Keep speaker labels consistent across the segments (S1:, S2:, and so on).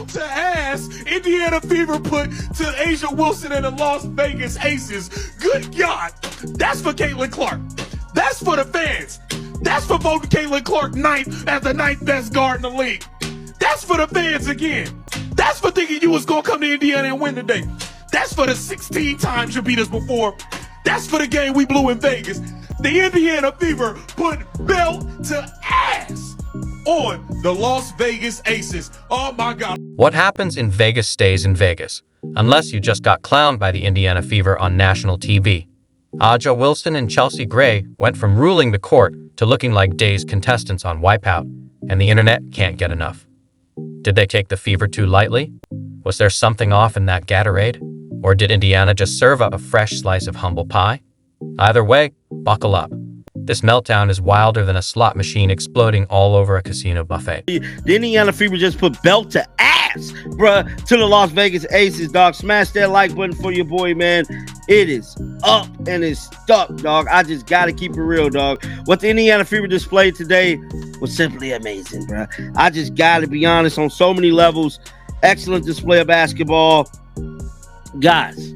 S1: belt to ass Indiana Fever put to Asia Wilson and the Las Vegas Aces. Good God. That's for Caitlin Clark. That's for the fans. That's for voting Caitlin Clark ninth as the ninth best guard in the league. That's for the fans again. That's for thinking you was going to come to Indiana and win today. That's for the 16 times you beat us before. That's for the game we blew in Vegas. The Indiana Fever put belt to ass on the Las Vegas Aces. Oh my God.
S2: What happens in Vegas stays in Vegas, unless you just got clowned by the Indiana Fever on national TV. Aja Wilson and Chelsea Gray went from ruling the court to looking like dazed contestants on Wipeout, and the internet can't get enough. Did they take the Fever too lightly? Was there something off in that Gatorade? Or did Indiana just serve up a fresh slice of humble pie? Either way, buckle up. This meltdown is wilder than a slot machine exploding all over a casino buffet.
S3: The Indiana Fever just put belt to ass, bruh, to the Las Vegas Aces, dog. Smash that like button for your boy, man. It is up and it's stuck, dog. I just got to keep it real, dog. What the Indiana Fever displayed today was simply amazing, bruh. I just got to be honest on so many levels. Excellent display of basketball. Guys,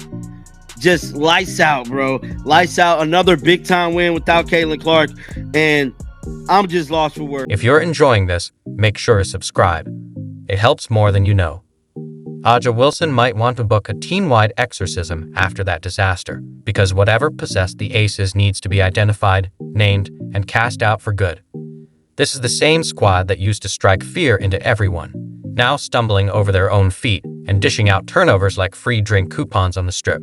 S3: just lights out, bro. Lights out. Another big-time win without Caitlin Clark, and I'm just lost for words.
S2: If you're enjoying this, make sure to subscribe. It helps more than you know. Aja Wilson might want to book a team-wide exorcism after that disaster, because whatever possessed the Aces needs to be identified, named, and cast out for good. This is the same squad that used to strike fear into everyone, now stumbling over their own feet and dishing out turnovers like free drink coupons on the strip.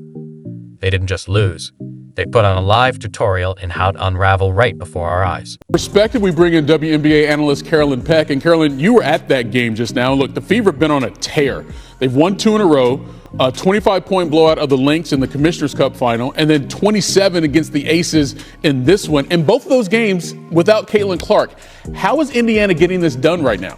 S2: They didn't just lose. They put on a live tutorial in how to unravel right before our eyes.
S4: Perspective, we bring in WNBA analyst Carolyn Peck. And Carolyn, you were at that game just now. Look, the Fever have been on a tear. They've won 2 in a row, a 25-point blowout of the Lynx in the Commissioner's Cup final, and then 27 against the Aces in this one. In both of those games without Caitlin Clark. How is Indiana getting this done right now?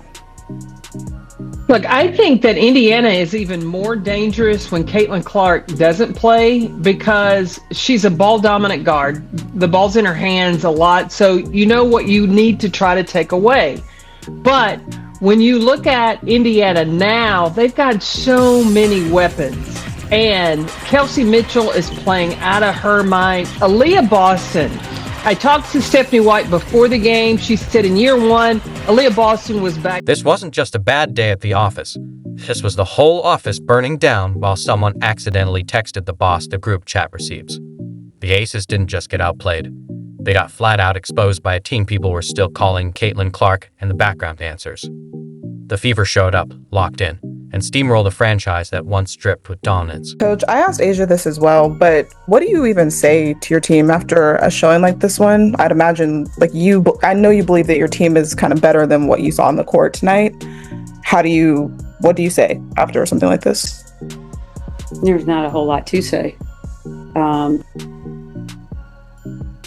S5: Look, I think that Indiana is even more dangerous when Caitlin Clark doesn't play because she's a ball-dominant guard. The ball's in her hands a lot, so you know what you need to try to take away. But when you look at Indiana now, they've got so many weapons. And Kelsey Mitchell is playing out of her mind. Aaliyah Boston. I talked to Stephanie White before the game. She said in year one, Aaliyah Boston was back.
S2: This wasn't just a bad day at the office. This was the whole office burning down while someone accidentally texted the boss the group chat receives. The Aces didn't just get outplayed. They got flat out exposed by a team people were still calling Caitlin Clark and the background dancers. The Fever showed up, locked in, and steamrolled a franchise that once dripped with dominance.
S6: Coach, I asked Asia this as well, but what do you even say to your team after a showing like this one? I'd imagine, I know you believe that your team is kind of better than what you saw on the court tonight. What do you say after something like this?
S7: There's not a whole lot to say.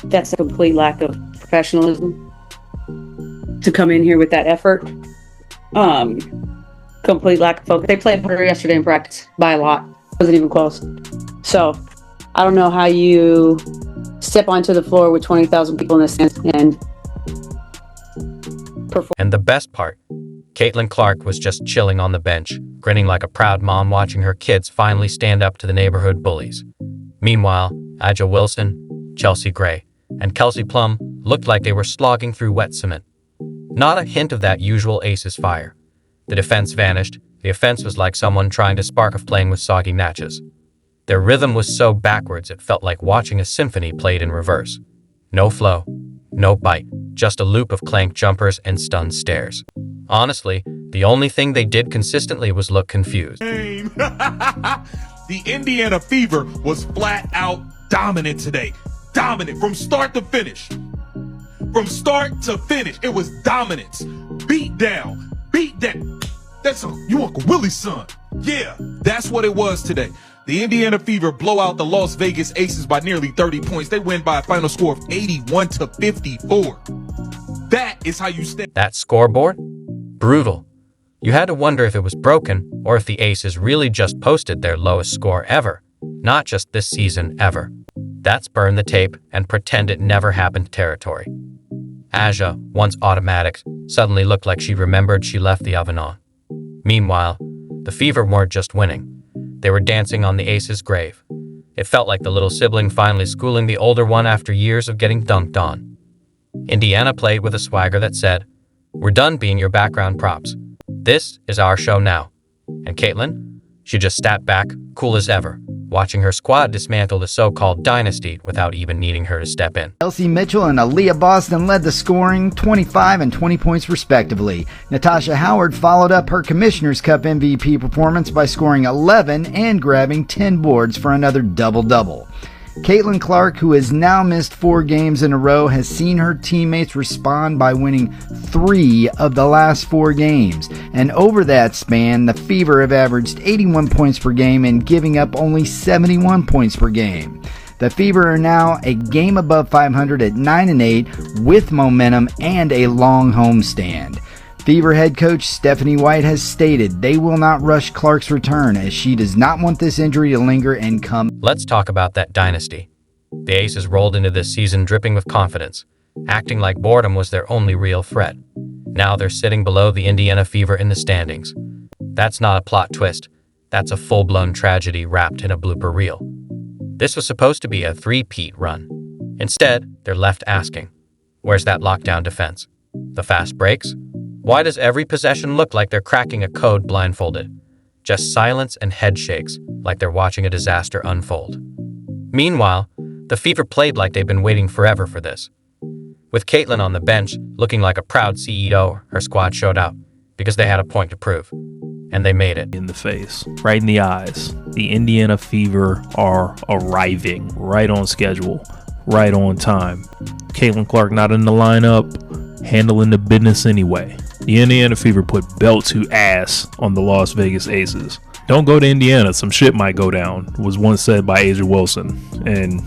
S7: That's a complete lack of professionalism to come in here with that effort. Complete lack of focus. They played better yesterday in practice by a lot. Wasn't even close. So I don't know how you step onto the floor with 20,000 people in the stands and perform.
S2: And the best part, Caitlin Clark was just chilling on the bench, grinning like a proud mom watching her kids finally stand up to the neighborhood bullies. Meanwhile, Aja Wilson, Chelsea Gray, and Kelsey Plum looked like they were slogging through wet cement. Not a hint of that usual Aces fire. The defense vanished. The offense was like someone trying to spark of playing with soggy matches. Their rhythm was so backwards it felt like watching a symphony played in reverse. No flow, no bite, just a loop of clank jumpers and stunned stares. Honestly, the only thing they did consistently was look confused.
S1: The Indiana Fever was flat out dominant today. Dominant from start to finish. From start to finish, it was dominance. Beat down. That's you Uncle Willie's son. Yeah, that's what it was today. The Indiana Fever blow out the Las Vegas Aces by nearly 30 points. They win by a final score of 81-54. That is how you stand.
S2: That scoreboard? Brutal. You had to wonder if it was broken or if the Aces really just posted their lowest score ever. Not just this season ever. That's burn the tape and pretend it never happened territory. Aja, once automatic, suddenly looked like she remembered she left the oven on. Meanwhile, The Fever weren't just winning. They were dancing on the Aces' grave. It felt like the little sibling finally schooling the older one after years of getting dunked on. Indiana played with a swagger that said, "We're done being your background props. This is our show now." And Caitlin? She just sat back, cool as ever, watching her squad dismantle the so-called dynasty without even needing her to step in.
S8: Elsie Mitchell and Aaliyah Boston led the scoring, 25 and 20 points respectively. Natasha Howard followed up her Commissioner's Cup MVP performance by scoring 11 and grabbing 10 boards for another double-double. Caitlin Clark, who has now missed 4 games in a row, has seen her teammates respond by winning 3 of the last 4 games. And over that span, the Fever have averaged 81 points per game and giving up only 71 points per game. The Fever are now a game above 500 at 9-8 with momentum and a long homestand. Fever head coach Stephanie White has stated they will not rush Clark's return as she does not want this injury to linger and come.
S2: Let's talk about that dynasty. The Aces rolled into this season dripping with confidence, acting like boredom was their only real threat. Now they're sitting below the Indiana Fever in the standings. That's not a plot twist. That's a full-blown tragedy wrapped in a blooper reel. This was supposed to be a three-peat run. Instead, they're left asking, where's that lockdown defense? The fast breaks? Why does every possession look like they're cracking a code blindfolded? Just silence and head shakes, like they're watching a disaster unfold. Meanwhile, the Fever played like they've been waiting forever for this. With Caitlin on the bench, looking like a proud CEO, her squad showed out, because they had a point to prove. And they made it.
S9: In the face, right in the eyes. The Indiana Fever are arriving, right on schedule, right on time. Caitlin Clark not in the lineup, handling the business anyway. The Indiana Fever put belt to ass on the Las Vegas Aces. Don't go to Indiana, some shit might go down, was once said by Asia Wilson. And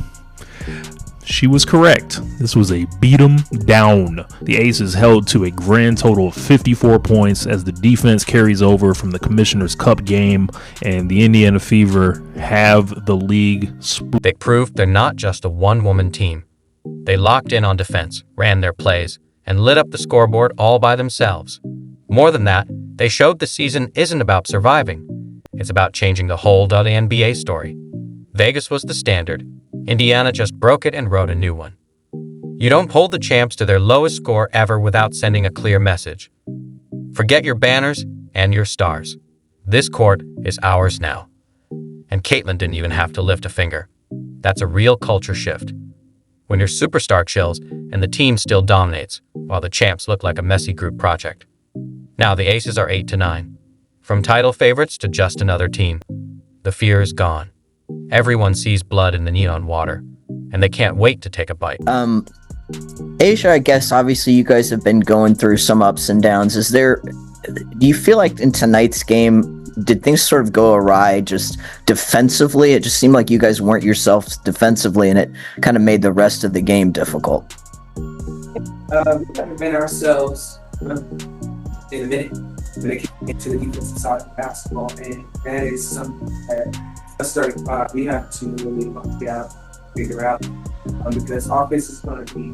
S9: she was correct. This was a beat 'em down. The Aces held to a grand total of 54 points as the defense carries over from the Commissioner's Cup game, and the Indiana Fever have the league split.
S2: They proved they're not just a one-woman team. They locked in on defense, ran their plays, and lit up the scoreboard all by themselves. More than that, they showed the season isn't about surviving. It's about changing the whole WNBA story. Vegas was the standard. Indiana just broke it and wrote a new one. You don't hold the champs to their lowest score ever without sending a clear message. Forget your banners and your stars. This court is ours now. And Caitlin didn't even have to lift a finger. That's a real culture shift. When your superstar chills and the team still dominates, while the champs look like a messy group project. Now the Aces are 8-9. From title favorites to just another team. The fear is gone. Everyone sees blood in the neon water, and they can't wait to take a bite.
S10: Asia, I guess obviously you guys have been going through some ups and downs. Do you feel like in tonight's game, did things sort of go awry just defensively? It just seemed like you guys weren't yourselves defensively, and it kind of made the rest of the game difficult.
S11: We haven't been ourselves in a minute when it came to the defensive side of basketball, and that is something that us starting five we have to really figure out because offense is going to be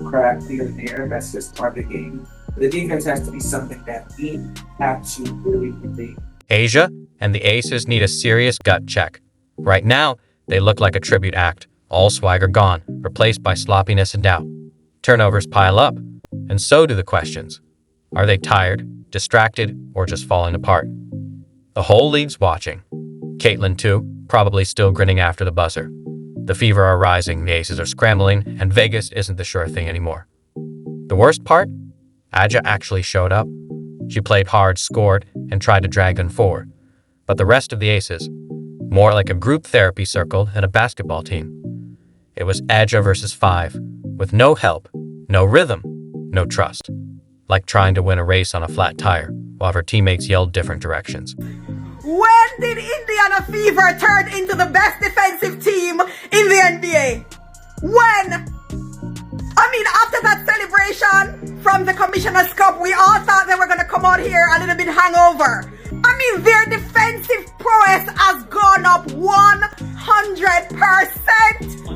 S11: cracked here and there. That's just part of the game. The defense has to be something that we have to really.
S2: Asia and the Aces need a serious gut check. Right now, they look like a tribute act, all swagger gone, replaced by sloppiness and doubt. Turnovers pile up, and so do the questions. Are they tired, distracted, or just falling apart? The whole league's watching. Caitlin, too, probably still grinning after the buzzer. The Fever are rising, the Aces are scrambling, and Vegas isn't the sure thing anymore. The worst part? Aja actually showed up. She played hard, scored, and tried to drag them forward. But the rest of the Aces, more like a group therapy circle than a basketball team. It was Aja versus 5, with no help, no rhythm, no trust. Like trying to win a race on a flat tire, while her teammates yelled different directions.
S12: When did Indiana Fever turn into the best defensive team in the NBA? When? I mean, after that celebration from the Commissioner's Cup, we all thought they were going to come out here a little bit hangover. I mean, their defensive prowess has gone up 100%.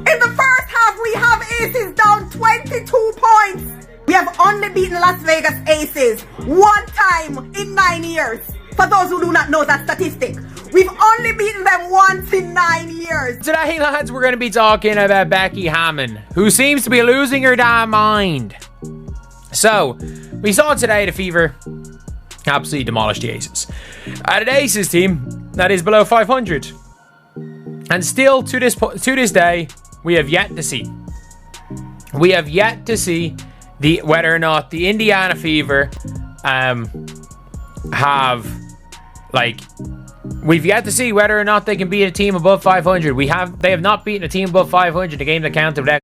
S12: In the first half, we have Aces down 22 points. We have only beaten Las Vegas Aces one time in 9 years. For those who do not know that statistic, we've only beaten them once in 9 years.
S13: Today, lads, we're going to be talking about Becky Hammon, who seems to be losing her damn mind. So, we saw today the Fever absolutely demolished the Aces. The Aces team that is below 500. And still, to this day, we have yet to see. We have yet to see whether or not the Indiana Fever we've yet to see whether or not they can beat a team above 500. They have not beaten a team above 500 in a game that counted without